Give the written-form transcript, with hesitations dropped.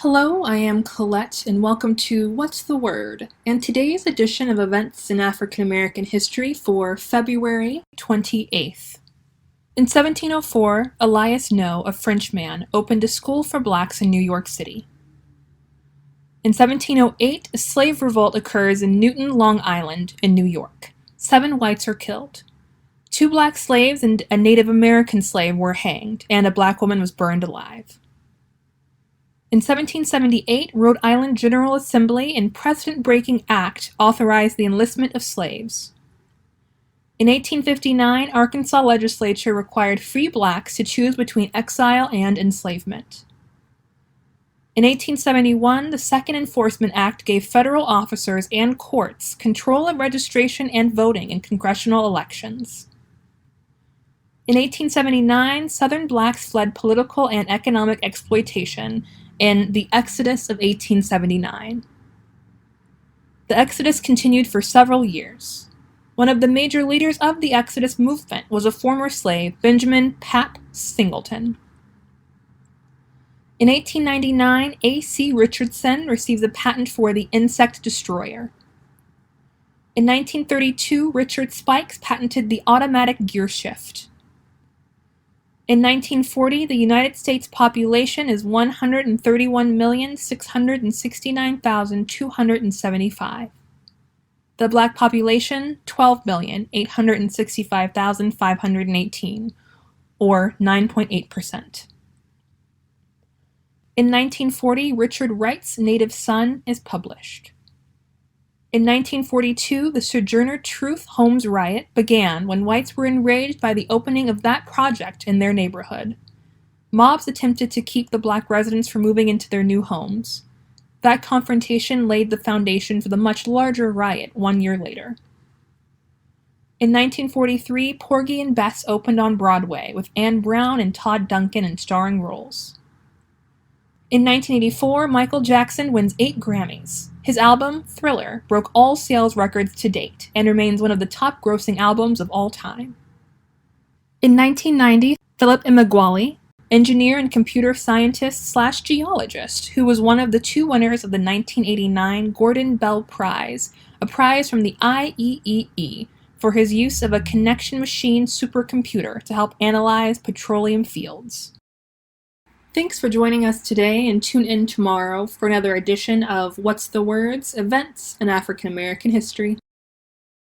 Hello, I am Colette, and welcome to What's the Word? And today's edition of Events in African American History for February 28th. In 1704, Elias Noe, a Frenchman, opened a school for blacks in New York City. In 1708, a slave revolt occurs in Newton, Long Island, in New York. 7 whites are killed. 2 black slaves and a Native American slave were hanged, and a black woman was burned alive. In 1778, Rhode Island General Assembly in precedent-breaking act authorized the enlistment of slaves. In 1859, Arkansas legislature required free blacks to choose between exile and enslavement. In 1871, the Second Enforcement Act gave federal officers and courts control of registration and voting in congressional elections. In 1879, Southern blacks fled political and economic exploitation in the Exodus of 1879. The Exodus continued for several years. One of the major leaders of the Exodus movement was a former slave, Benjamin "Pap" Singleton. In 1899, A.C. Richardson received the patent for the insect destroyer. In 1932, Richard Spikes patented the automatic gear shift. In 1940, the United States population is 131,669,275. The black population, 12,865,518, or 9.8%. In 1940, Richard Wright's Native Son is published. In 1942, the Sojourner Truth Homes riot began when whites were enraged by the opening of that project in their neighborhood. Mobs attempted to keep the black residents from moving into their new homes. That confrontation laid the foundation for the much larger riot 1 year later. In 1943, Porgy and Bess opened on Broadway with Anne Brown and Todd Duncan in starring roles. In 1984, Michael Jackson wins 8 Grammys. His album, Thriller, broke all sales records to date and remains one of the top-grossing albums of all time. In 1990, Philip Emeagwali, engineer and computer scientist/geologist, who was one of the 2 winners of the 1989 Gordon Bell Prize, a prize from the IEEE for his use of a connection machine supercomputer to help analyze petroleum fields. Thanks for joining us today, and tune in tomorrow for another edition of What's the Words? Events in African American History.